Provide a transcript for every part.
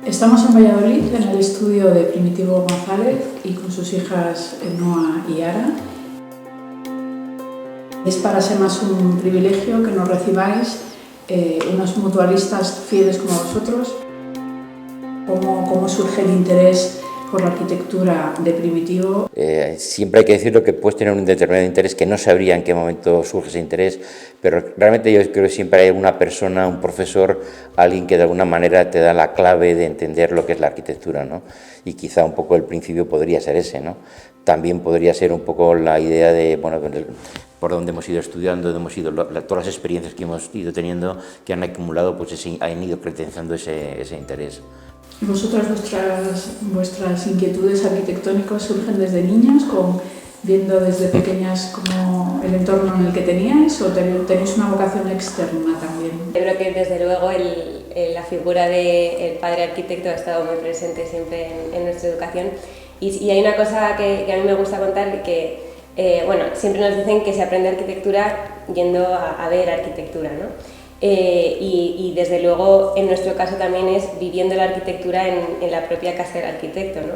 Estamos en Valladolid, en el estudio de Primitivo González y con sus hijas Noa y Ara. Es para Semas un privilegio que nos recibáis unos mutualistas fieles como vosotros. ¿Cómo surge el interés por la arquitectura de Primitivo? Siempre hay que decirlo que puedes tener un determinado interés que no sabría en qué momento surge ese interés, pero realmente yo creo que siempre hay una persona, un profesor, alguien que de alguna manera te da la clave de entender lo que es la arquitectura, ¿no? Y quizá un poco el principio podría ser ese, ¿no? También podría ser un poco la idea de, bueno, por donde hemos ido estudiando, todas las experiencias que hemos ido teniendo, que han acumulado, pues han ido credenciando ese interés. ¿Y vosotras vuestras inquietudes arquitectónicas surgen desde niñas, viendo desde pequeñas como el entorno en el que teníais, o tenéis una vocación externa también? Yo creo que desde luego la figura del padre arquitecto ha estado muy presente siempre en nuestra educación, y hay una cosa que a mí me gusta contar, que bueno, siempre nos dicen que se aprende arquitectura yendo a ver arquitectura, ¿no? Y desde luego en nuestro caso también es viviendo la arquitectura en la propia casa del arquitecto, ¿no?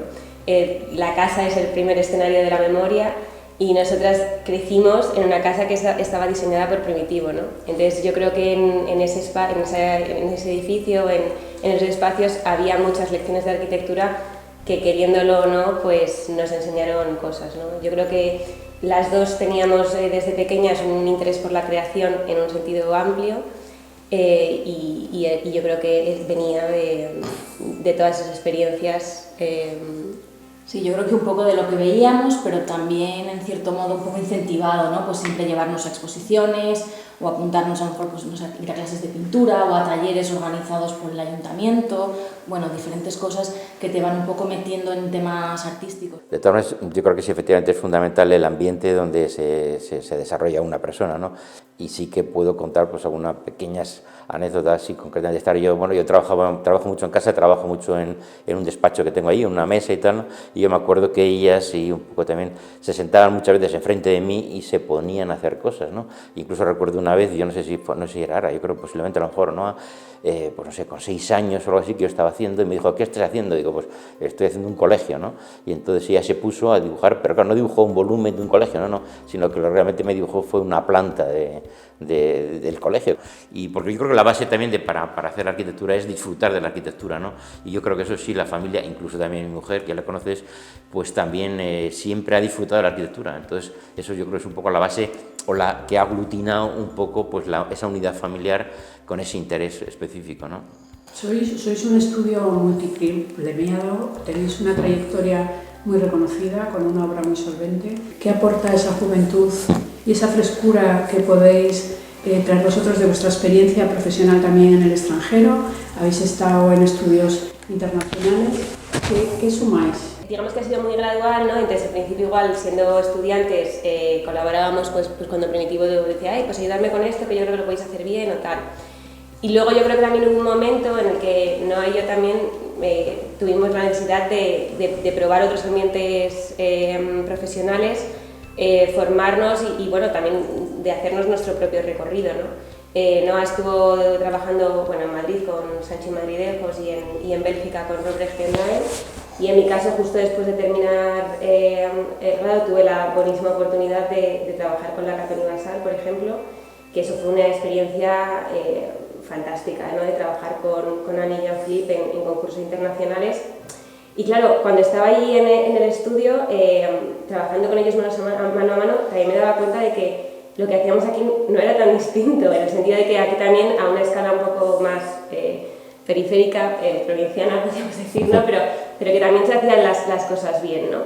La casa es el primer escenario de la memoria, y nosotras crecimos en una casa que estaba diseñada por Primitivo, ¿no? Entonces yo creo que en ese edificio, en esos espacios, había muchas lecciones de arquitectura que, queriéndolo o no, pues nos enseñaron cosas, ¿no? Yo creo que las dos teníamos desde pequeñas un interés por la creación en un sentido amplio, y yo creo que venía de todas esas experiencias. Sí, yo creo que un poco de lo que veíamos, pero también en cierto modo un poco incentivado, ¿no? Pues siempre llevarnos a exposiciones o apuntarnos a lo mejor, pues, no sé, ir a clases de pintura o a talleres organizados por el ayuntamiento, bueno, diferentes cosas que te van un poco metiendo en temas artísticos. De todas maneras, yo creo que sí, efectivamente es fundamental el ambiente donde se desarrolla una persona, ¿no? Y sí que puedo contar pues algunas pequeñas anécdotas, sí, concretamente de estar yo trabajo mucho en casa, trabajo mucho en un despacho que tengo ahí, en una mesa y tal, ¿no? Y yo me acuerdo que ellas y un poco también se sentaban muchas veces enfrente de mí y se ponían a hacer cosas, ¿no? Incluso recuerdo una vez, yo no sé si era Ara, yo creo posiblemente a lo mejor, ¿no? Pues no sé, con 6 años o algo así que yo estaba haciendo, y me dijo, ¿qué estás haciendo? Digo, pues estoy haciendo un colegio, ¿no? Y entonces ella se puso a dibujar, pero claro, no dibujó un volumen de un colegio, no, sino que lo que realmente me dibujó fue una planta del colegio. Y porque yo creo que la base también para hacer arquitectura es disfrutar de la arquitectura, ¿no? Y yo creo que eso sí, la familia, incluso también mi mujer, que ya la conoces, pues también siempre ha disfrutado de la arquitectura. Entonces eso yo creo que es un poco la base, o la que ha aglutinado un poco pues esa unidad familiar con ese interés específico, ¿no? Sois un estudio multipremiado, tenéis una trayectoria muy reconocida, con una obra muy solvente. ¿Qué aporta esa juventud y esa frescura que podéis traer vosotros de vuestra experiencia profesional también en el extranjero? Habéis estado en estudios internacionales. ¿Qué sumáis? Digamos que ha sido muy gradual, ¿no? Entonces al principio, igual siendo estudiantes, colaborábamos pues cuando Primitivo decía, ay, pues ayudarme con esto, que yo creo que lo podéis hacer bien o tal. Y luego yo creo que también hubo un momento en el que Noa y yo también tuvimos la necesidad de probar otros ambientes profesionales, formarnos y bueno, también de hacernos nuestro propio recorrido, ¿no? Noa estuvo trabajando, bueno, en Madrid con Sanchi Madridejos y en Bélgica con Robert Gendlaen, y en mi caso, justo después de terminar el grado, tuve la buenísima oportunidad de trabajar con la Cata Universal, por ejemplo, que eso fue una experiencia fantástica, ¿no? De trabajar con Annie y Jean-Philippe en concursos internacionales. Y claro, cuando estaba allí en el estudio, trabajando con ellos mano a mano, también me daba cuenta de que lo que hacíamos aquí no era tan distinto, en el sentido de que aquí también, a una escala un poco más periférica, provinciana, podríamos decir, ¿no? pero que también se hacían las cosas bien, ¿no?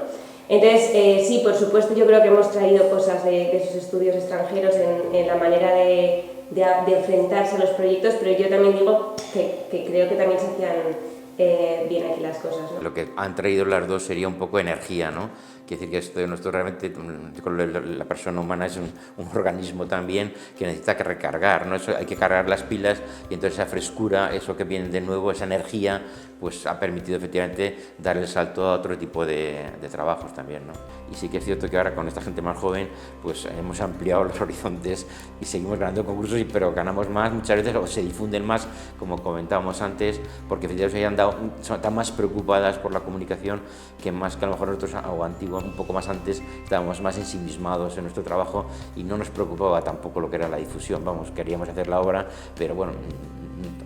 Entonces, sí, por supuesto, yo creo que hemos traído cosas de esos estudios extranjeros en la manera de enfrentarse a los proyectos, pero yo también digo que creo que también se hacían bien aquí las cosas, ¿no? Lo que han traído las dos sería un poco energía, ¿no? Quiere decir que esto realmente, la persona humana es un organismo también que necesita que recargar, ¿no? Eso, hay que cargar las pilas y entonces esa frescura, eso que viene de nuevo, esa energía, pues ha permitido efectivamente dar el salto a otro tipo de trabajos también, ¿no? Y sí que es cierto que ahora con esta gente más joven pues hemos ampliado los horizontes y seguimos ganando concursos, pero ganamos más muchas veces o se difunden más, como comentábamos antes, porque efectivamente están más preocupadas por la comunicación que más que a lo mejor nosotros o antiguos, un poco más antes, estábamos más ensimismados en nuestro trabajo y no nos preocupaba tampoco lo que era la difusión. Vamos, queríamos hacer la obra, pero bueno,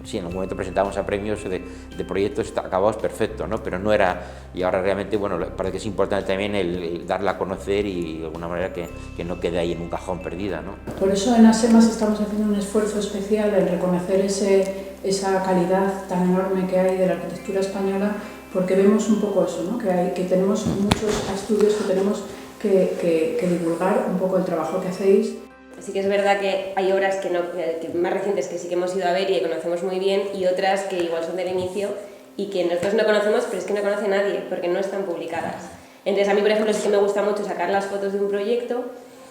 sí, en algún momento presentábamos a premios de proyectos acabados perfectos, ¿no? Pero no era, y ahora realmente, bueno, parece que es importante también el darla a conocer y de alguna manera que no quede ahí en un cajón perdida, ¿no? Por eso en ASEMAS estamos haciendo un esfuerzo especial en reconocer esa calidad tan enorme que hay de la arquitectura española, porque vemos un poco eso, ¿no? Que tenemos muchos estudios que tenemos que divulgar un poco el trabajo que hacéis. Sí que es verdad que hay obras que más recientes que sí que hemos ido a ver y que conocemos muy bien, y otras que igual son del inicio y que nosotros no conocemos, pero es que no conoce nadie porque no están publicadas. Entonces a mí, por ejemplo, sí que me gusta mucho sacar las fotos de un proyecto,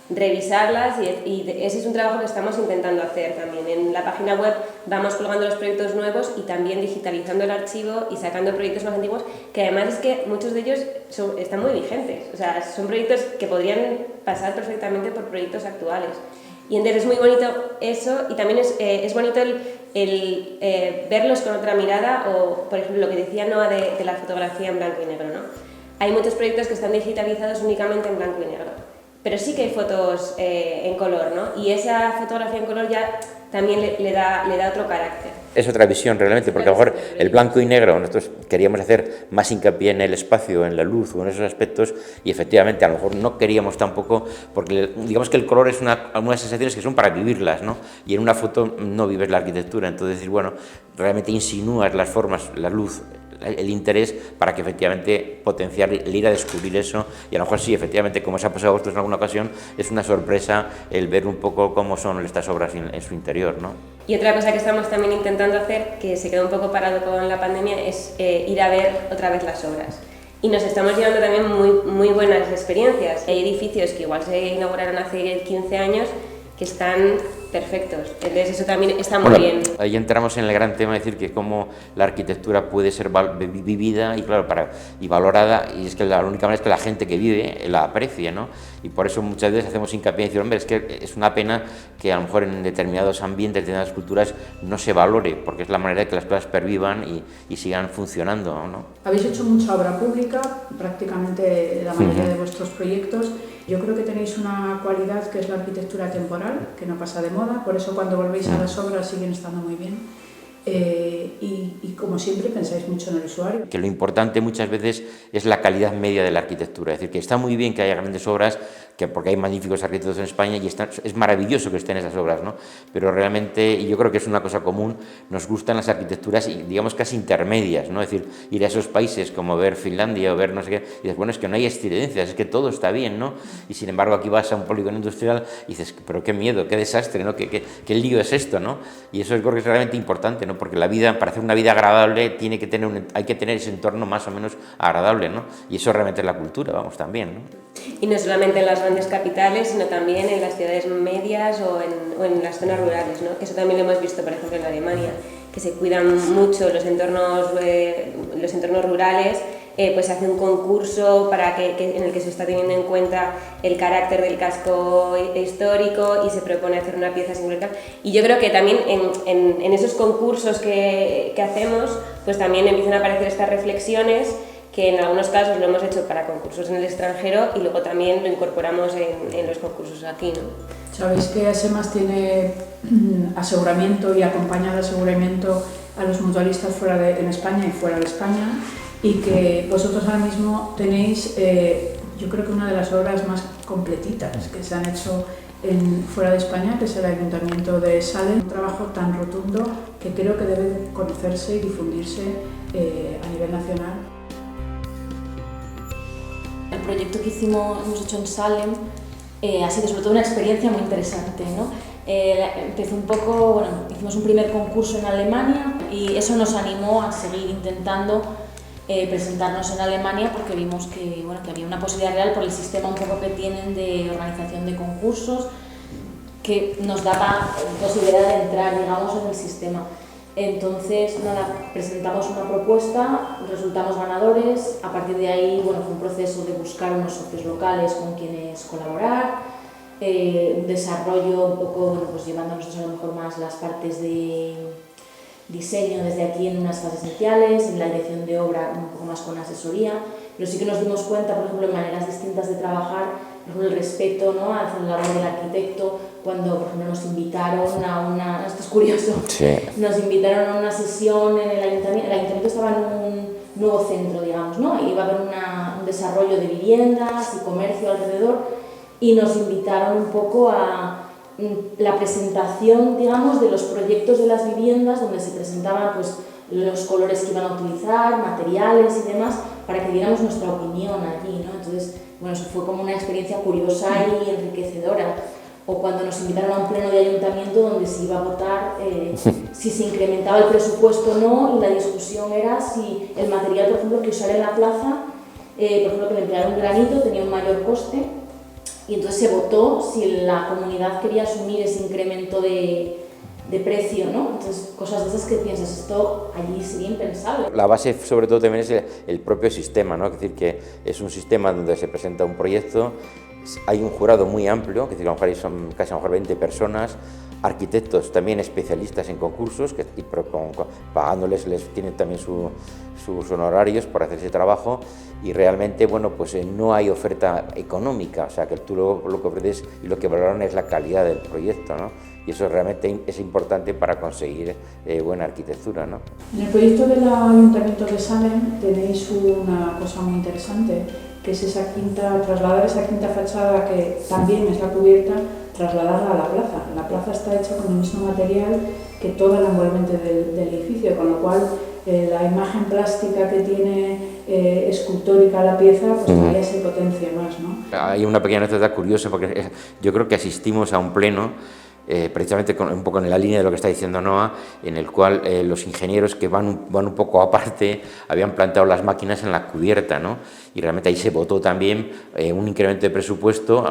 revisarlas, y ese es un trabajo que estamos intentando hacer también. En la página web vamos colgando los proyectos nuevos y también digitalizando el archivo y sacando proyectos más antiguos, que además es que muchos de ellos están muy vigentes, o sea, son proyectos que podrían pasar perfectamente por proyectos actuales. Y entonces es muy bonito eso, y también es bonito el verlos con otra mirada, o por ejemplo lo que decía Noa de la fotografía en blanco y negro, ¿no? Hay muchos proyectos que están digitalizados únicamente en blanco y negro, pero sí que hay fotos en color, ¿no? Y esa fotografía en color ya también le da otro carácter. Es otra visión realmente, porque a lo mejor el blanco y negro, nosotros queríamos hacer más hincapié en el espacio, en la luz o en esos aspectos, y efectivamente a lo mejor no queríamos tampoco, porque digamos que el color es unas sensaciones que son para vivirlas, ¿no? Y en una foto no vives la arquitectura, entonces decir, bueno, realmente insinúas las formas, la luz, el interés para que efectivamente potenciar, el ir a descubrir eso, y a lo mejor sí, efectivamente, como os ha pasado a vosotros en alguna ocasión, es una sorpresa el ver un poco cómo son estas obras en su interior, ¿no? Y otra cosa que estamos también intentando hacer, que se quedó un poco parado con la pandemia, es ir a ver otra vez las obras. Y nos estamos llevando también muy buenas experiencias. Hay edificios que igual se inauguraron hace 15 años que están perfectos, entonces eso también está muy bien. Ahí entramos en el gran tema de decir que cómo la arquitectura puede ser vivida y claro, y valorada, y es que la única manera es que la gente que vive la aprecie, ¿no? Y por eso muchas veces hacemos hincapié en decir, hombre, es que es una pena que a lo mejor en determinados ambientes, determinadas culturas no se valore, porque es la manera de que las cosas pervivan y sigan funcionando, ¿no? Habéis hecho mucha obra pública, prácticamente la mayoría de vuestros proyectos. Yo creo que tenéis una cualidad que es la arquitectura temporal, que no pasa de moda, por eso cuando volvéis a las obras siguen estando muy bien. Y como siempre pensáis mucho en el usuario. Que lo importante muchas veces es la calidad media de la arquitectura, es decir, que está muy bien que haya grandes obras, porque hay magníficos arquitectos en España y es maravilloso que estén esas obras, ¿no? Pero realmente, y yo creo que es una cosa común, nos gustan las arquitecturas, digamos, casi intermedias, ¿no? Es decir, ir a esos países como ver Finlandia o ver no sé qué, y dices, bueno, es que no hay excedencias, es que todo está bien, ¿no? Y sin embargo aquí vas a un polígono industrial y dices, pero qué miedo, qué desastre, ¿no? ¿Qué lío es esto, ¿no? Y eso es creo que es realmente importante, ¿no? Porque la vida, para hacer una vida agradable, hay que tener ese entorno más o menos agradable, ¿no? Y eso realmente es la cultura, vamos, también, ¿no? Y no solamente en las grandes capitales, sino también en las ciudades medias o en las zonas rurales, ¿no? Que eso también lo hemos visto, por ejemplo, en Alemania, que se cuidan mucho los entornos rurales. Pues se hace un concurso en el que se está teniendo en cuenta el carácter del casco histórico y se propone hacer una pieza singular. Y yo creo que también en esos concursos que hacemos, pues también empiezan a aparecer estas reflexiones, que en algunos casos lo hemos hecho para concursos en el extranjero y luego también lo incorporamos en los concursos aquí, ¿no? Sabéis que ASEMAS tiene aseguramiento y acompaña el aseguramiento a los mutualistas en España y fuera de España, y que vosotros ahora mismo tenéis, yo creo que una de las obras más completitas que se han hecho fuera de España, que es el Ayuntamiento de Salem, un trabajo tan rotundo que creo que debe conocerse y difundirse a nivel nacional. El proyecto que hemos hecho en Salem ha sido sobre todo una experiencia muy interesante, ¿no? Empezó un poco, bueno, hicimos un primer concurso en Alemania y eso nos animó a seguir intentando presentarnos en Alemania porque vimos que, bueno, que había una posibilidad real por el sistema un poco que tienen de organización de concursos que nos daba posibilidad de entrar, digamos, en el sistema. Entonces, nada, presentamos una propuesta, resultamos ganadores, a partir de ahí, bueno, fue un proceso de buscar unos socios locales con quienes colaborar, un desarrollo un poco, bueno, pues llevándonos a lo mejor más las partes de diseño desde aquí en unas fases iniciales, en la dirección de obra un poco más con asesoría, pero sí que nos dimos cuenta, por ejemplo, en maneras distintas de trabajar, por ejemplo, el respeto, ¿no?, hacia la labor del arquitecto, cuando, por ejemplo, nos invitaron a una, esto es curioso, sí. Nos invitaron a una sesión en el ayuntamiento estaba en un nuevo centro, digamos, ¿no?, iba a haber un desarrollo de viviendas y comercio alrededor, y nos invitaron un poco a la presentación, digamos, de los proyectos de las viviendas, donde se presentaban pues los colores que iban a utilizar, materiales y demás, para que diéramos nuestra opinión allí, ¿no? Entonces, bueno, eso fue como una experiencia curiosa y enriquecedora. O cuando nos invitaron a un pleno de ayuntamiento donde se iba a votar si se incrementaba el presupuesto o no, y la discusión era si el material, por ejemplo, que usar en la plaza, por ejemplo, que le empleara un granito tenía un mayor coste, y entonces se votó si la comunidad quería asumir ese incremento de precio, ¿no? Entonces, cosas de esas que piensas, esto allí sería impensable. La base, sobre todo, también es el propio sistema, ¿no? Es decir, que es un sistema donde se presenta un proyecto, hay un jurado muy amplio, es decir, a lo mejor son casi a lo mejor 20 personas, arquitectos también especialistas en concursos, que pagándoles, les tienen también sus honorarios por hacer ese trabajo, y realmente, bueno, pues no hay oferta económica, o sea, que tú lo que ofreces y lo que valoran es la calidad del proyecto, ¿no? Y eso realmente es importante para conseguir buena arquitectura, ¿no? En el proyecto del Ayuntamiento de Salem tenéis una cosa muy interesante, que es trasladar esa quinta fachada, que también es la cubierta, trasladarla a la plaza. La plaza está hecha con el mismo material que todo el envolvente del edificio, con lo cual la imagen plástica que tiene escultórica la pieza, pues todavía se potencia más, ¿no? Hay una pequeña anécdota curiosa, porque yo creo que asistimos a un pleno precisamente un poco en la línea de lo que está diciendo Noa, en el cual los ingenieros que van un poco aparte habían planteado las máquinas en la cubierta, ¿no? Y realmente ahí se votó también un incremento de presupuesto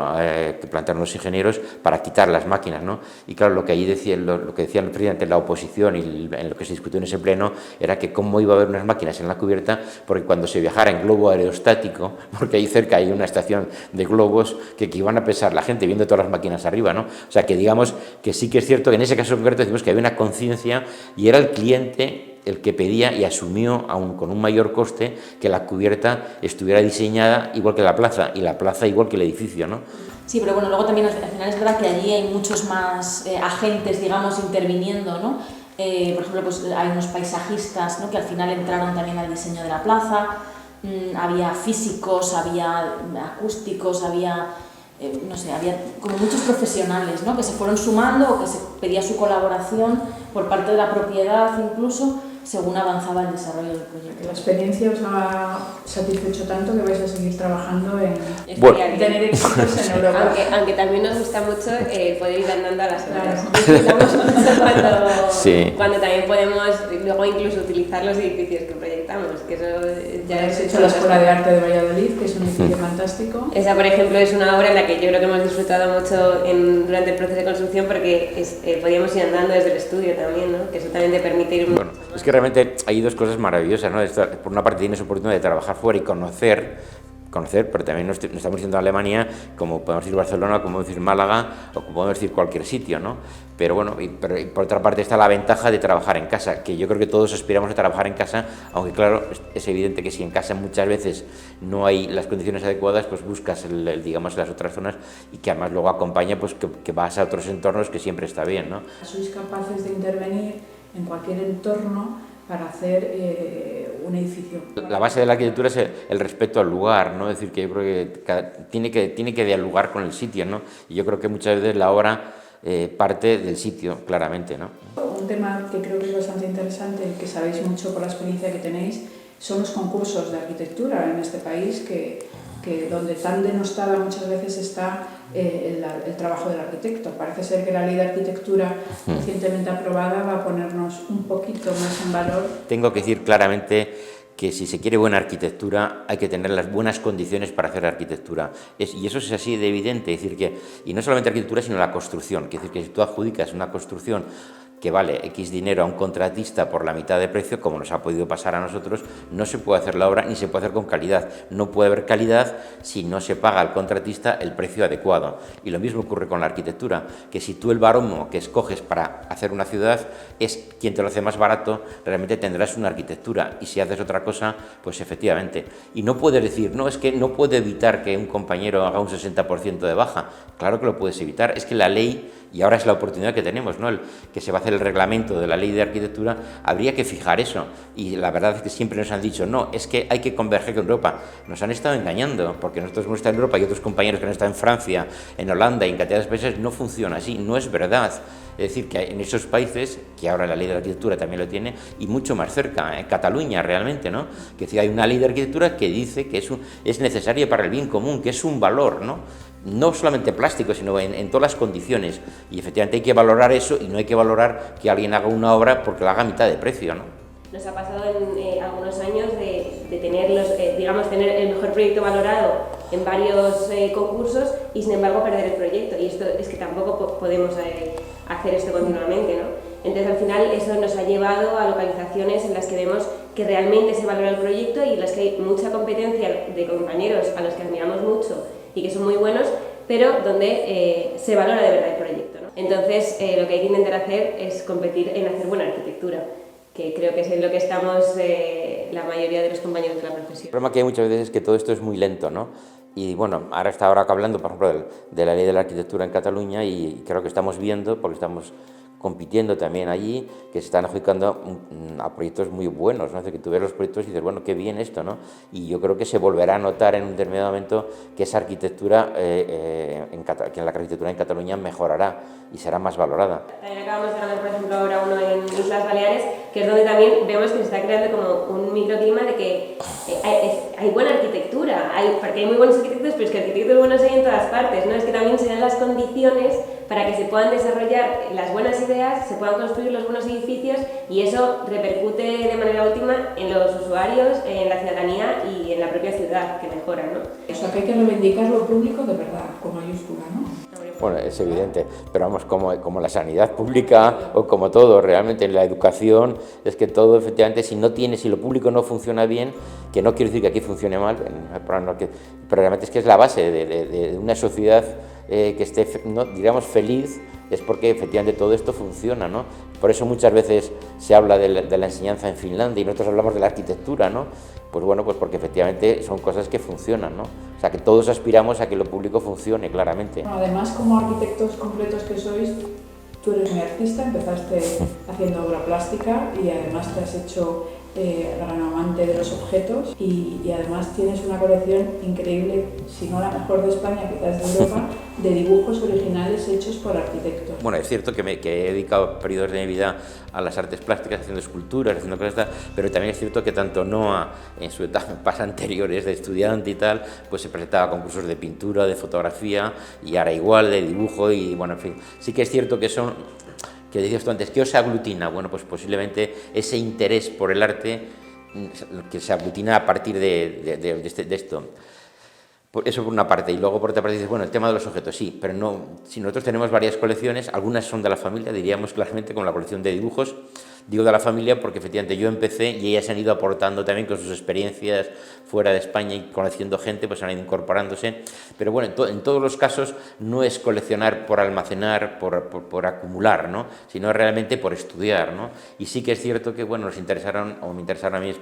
que plantearon los ingenieros para quitar las máquinas, ¿no? Y claro, lo que allí decían, lo que decían precisamente la oposición y en lo que se discutió en ese pleno era que cómo iba a haber unas máquinas en la cubierta, porque cuando se viajara en globo aerostático, porque ahí cerca hay una estación de globos, que iban a pesar la gente viendo todas las máquinas arriba, ¿no? O sea, que digamos que sí que es cierto que en ese caso concreto decimos que había una conciencia y era el cliente el que pedía y asumió, aún con un mayor coste, que la cubierta estuviera diseñada igual que la plaza, y la plaza igual que el edificio, ¿no? Sí, pero bueno, luego también al final es verdad que allí hay muchos más agentes, digamos, interviniendo, ¿no? Por ejemplo, pues hay unos paisajistas, ¿no?, que al final entraron también al diseño de la plaza, había físicos, había acústicos, había... no sé, había como muchos profesionales, ¿no?, que se fueron sumando o que se pedía su colaboración por parte de la propiedad incluso, según avanzaba el desarrollo del proyecto. La experiencia os ha satisfecho tanto que vais a seguir trabajando en tener éxitos en Europa. Aunque también nos gusta mucho poder ir andando a las obras. Disfrutamos mucho cuando también podemos luego incluso utilizar los edificios que proyectamos. Que eso ya habéis hecho la Escuela de Arte de Valladolid, que es un edificio fantástico. Esa, por ejemplo, es una obra en la que yo creo que hemos disfrutado mucho durante el proceso de construcción, porque podíamos ir andando desde el estudio también, ¿no? Que eso también te permite ir... Bueno, es que realmente hay dos cosas maravillosas, ¿no? Por una parte tienes oportunidad de trabajar fuera y conocer, pero también no estamos diciendo Alemania, como podemos decir Barcelona, como podemos decir Málaga, o como podemos decir cualquier sitio, ¿no? Pero bueno, y por otra parte está la ventaja de trabajar en casa, que yo creo que todos aspiramos a trabajar en casa, aunque claro, es evidente que si en casa muchas veces no hay las condiciones adecuadas, pues buscas, digamos, las otras zonas, y que además luego acompaña, pues que vas a otros entornos, que siempre está bien, ¿no? Sois capaces de intervenir en cualquier entorno para hacer un edificio. La base de la arquitectura es el respeto al lugar, ¿no? Es decir, que yo creo que tiene que dialogar con el sitio, ¿no? Y yo creo que muchas veces la obra parte del sitio, claramente, ¿no? Un tema que creo que es bastante interesante y que sabéis mucho por la experiencia que tenéis son los concursos de arquitectura en este país, que donde tan denostada muchas veces está el trabajo del arquitecto. Parece ser que la ley de arquitectura recientemente aprobada va a ponernos un poquito más en valor. Tengo que decir claramente que si se quiere buena arquitectura hay que tener las buenas condiciones para hacer arquitectura. Y eso es así de evidente, es decir, y no solamente arquitectura, sino la construcción. Es decir, que si tú adjudicas una construcción que vale X dinero a un contratista por la mitad de precio, como nos ha podido pasar a nosotros, no se puede hacer la obra ni se puede hacer con calidad. No puede haber calidad si no se paga al contratista el precio adecuado. Y lo mismo ocurre con la arquitectura, que si tú el baromo que escoges para hacer una ciudad es quien te lo hace más barato, realmente tendrás una arquitectura. Y si haces otra cosa, pues efectivamente. Y no puedes decir, no, es que no puedo evitar que un compañero haga un 60% de baja. Claro que lo puedes evitar. Es que la ley, y ahora es la oportunidad que tenemos, ¿no? Que se va a hacer el reglamento de la ley de arquitectura, habría que fijar eso. Y la verdad es que siempre nos han dicho, no, es que hay que converger con Europa. Nos han estado engañando, porque nosotros hemos estado en Europa y otros compañeros que han estado en Francia, en Holanda y en cantidad de países, no funciona así, no es verdad. Es decir, que en esos países, que ahora la ley de arquitectura también lo tiene, y mucho más cerca, en Cataluña realmente, ¿no? Que si hay una ley de arquitectura que dice que es necesaria para el bien común, que es un valor, ¿no? No solamente plástico, sino en todas las condiciones. Y efectivamente hay que valorar eso y no hay que valorar que alguien haga una obra porque la haga a mitad de precio, ¿no? Nos ha pasado en algunos años de tener, tener el mejor proyecto valorado en varios concursos y sin embargo perder el proyecto. Y esto es que tampoco podemos hacer esto continuamente, ¿no? Entonces al final eso nos ha llevado a localizaciones en las que vemos que realmente se valora el proyecto y en las que hay mucha competencia de compañeros a los que admiramos mucho y que son muy buenos, pero donde se valora de verdad el proyecto, ¿no? Entonces lo que hay que intentar hacer es competir en hacer buena arquitectura, que creo que es en lo que estamos la mayoría de los compañeros de la profesión. El problema que hay muchas veces es que todo esto es muy lento, ¿no? Y bueno, ahora está hablando, por ejemplo, de la ley de la arquitectura en Cataluña y creo que estamos viendo, porque estamos compitiendo también allí, que se están adjudicando a proyectos muy buenos, ¿no? Es decir, que tú ves los proyectos y dices, bueno, qué bien esto, ¿no? Y yo creo que se volverá a notar en un determinado momento que esa arquitectura, que la arquitectura en Cataluña mejorará y será más valorada. También acabamos de ganar, por ejemplo, ahora uno en Islas Baleares, que es donde también vemos que se está creando como un microclima de que hay buena arquitectura, porque hay muy buenos arquitectos, pero es que arquitectos buenos hay en todas partes, ¿no? Es que también se dan las condiciones para que se puedan desarrollar las buenas ideas, se puedan construir los buenos edificios y eso repercute de manera última en los usuarios, en la ciudadanía y en la propia ciudad, que mejora, ¿no? O sea, que hay que reivindicar lo público de verdad, con mayúscula, ¿no? Bueno, es evidente, pero vamos, como la sanidad pública o como todo, realmente en la educación, es que todo, efectivamente, si lo público no funciona bien, que no quiero decir que aquí funcione mal, pero realmente es que es la base de una sociedad que esté, no, diríamos, feliz, es porque efectivamente todo esto funciona, ¿no? Por eso muchas veces se habla de la enseñanza en Finlandia y nosotros hablamos de la arquitectura, ¿no? Pues bueno, pues porque efectivamente son cosas que funcionan, ¿no? O sea, que todos aspiramos a que lo público funcione, claramente. Bueno, además, como arquitectos completos que sois, tú eres muy artista, empezaste haciendo obra plástica y además te has hecho gran amante de los objetos y además tienes una colección increíble, si no la mejor de España, quizás de Europa, de dibujos originales hechos por arquitectos. Bueno, es cierto que he dedicado periodos de mi vida a las artes plásticas, haciendo esculturas, haciendo cosas, pero también es cierto que tanto Noa, en sus etapas anteriores de estudiante y tal, pues se presentaba a concursos de pintura, de fotografía, y ahora igual, de dibujo, y bueno, en fin, sí que es cierto que son... que decías tú antes, ¿qué os aglutina? Bueno, pues posiblemente ese interés por el arte que se aglutina a partir de esto. Eso por una parte, y luego por otra parte dices, bueno, el tema de los objetos, sí, pero no, si nosotros tenemos varias colecciones, algunas son de la familia, diríamos claramente, como la colección de dibujos, digo de la familia porque efectivamente yo empecé y ellas se han ido aportando también con sus experiencias fuera de España y conociendo gente, pues han ido incorporándose, pero bueno, en todos los casos no es coleccionar por almacenar, por acumular, ¿no? Sino realmente por estudiar, ¿no? Y sí que es cierto que, bueno, me interesaron a mí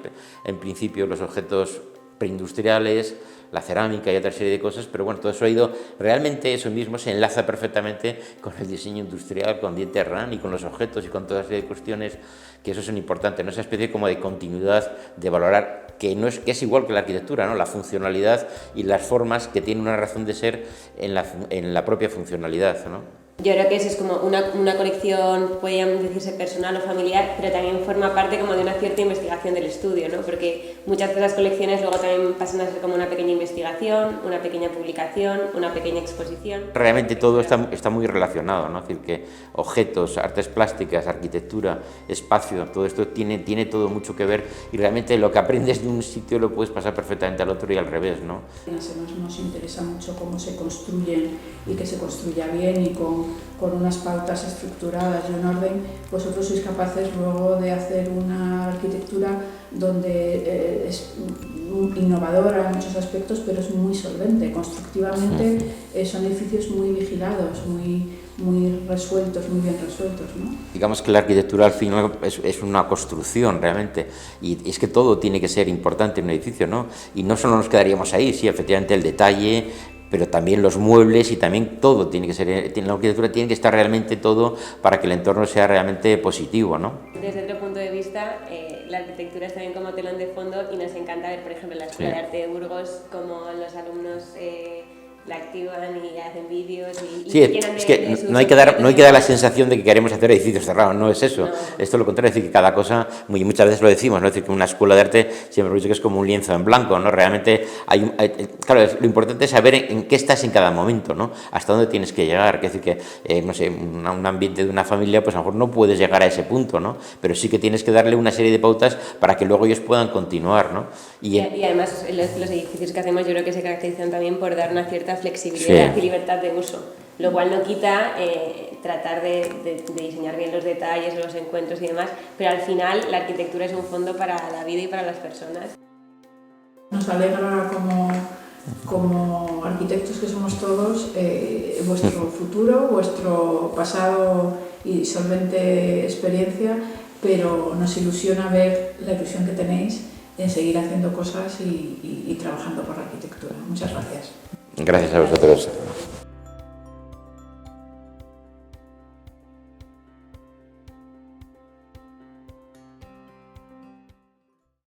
en principio los objetos preindustriales, la cerámica y otra serie de cosas, pero bueno, todo eso ha ido, realmente eso mismo se enlaza perfectamente con el diseño industrial, con Dieter Rams y con los objetos y con toda serie de cuestiones que eso son importantes, ¿no? Esa especie como de continuidad, de valorar que es igual que la arquitectura, ¿no? La funcionalidad y las formas que tienen una razón de ser en la propia funcionalidad, ¿no? Yo creo que eso es como una colección, podríamos decirse personal o familiar, pero también forma parte como de una cierta investigación del estudio, ¿no? Porque muchas de las colecciones luego también pasan a ser como una pequeña investigación, una pequeña publicación, una pequeña exposición. Realmente todo está muy relacionado, ¿no? Es decir, que objetos, artes plásticas, arquitectura, espacio, todo esto tiene todo mucho que ver, y realmente lo que aprendes de un sitio lo puedes pasar perfectamente al otro y al revés, ¿no? Nos interesa mucho cómo se construyen y que se construya bien y con unas pautas estructuradas y un orden. Vosotros sois capaces luego de hacer una arquitectura donde es innovadora en muchos aspectos, pero es muy solvente. Constructivamente son edificios muy vigilados, muy resueltos, muy bien resueltos, ¿no? Digamos que la arquitectura al final es una construcción realmente, y es que todo tiene que ser importante en un edificio, ¿no? Y no solo nos quedaríamos ahí, sí, efectivamente el detalle, pero también los muebles, y también todo tiene que ser, la arquitectura tiene que estar realmente todo para que el entorno sea realmente positivo, ¿no? Desde otro punto de vista, la arquitectura es también como telón de fondo, y nos encanta ver, por ejemplo, en la Escuela de Arte de Burgos, como los alumnos la activan y hacen vídeos y sí, es que no hay que dar la sensación de que queremos hacer edificios cerrados, no es eso. No. Esto es lo contrario, es decir, que cada cosa, muchas veces lo decimos, ¿no? Es decir, que una escuela de arte siempre he dicho que es como un lienzo en blanco, ¿no? Realmente claro, lo importante es saber en qué estás en cada momento, ¿no? Hasta dónde tienes que llegar. Es decir, que no sé, un ambiente de una familia, pues a lo mejor no puedes llegar a ese punto, ¿no? Pero sí que tienes que darle una serie de pautas para que luego ellos puedan continuar, ¿no? Y además los edificios que hacemos yo creo que se caracterizan también por dar una cierta flexibilidad y libertad de uso, lo cual no quita tratar de diseñar bien los detalles, los encuentros y demás, pero al final la arquitectura es un fondo para la vida y para las personas. Nos alegra como arquitectos que somos todos vuestro futuro, vuestro pasado y solvente experiencia, pero nos ilusiona ver la ilusión que tenéis en seguir haciendo cosas y trabajando por la arquitectura. Muchas gracias. Gracias a vosotros.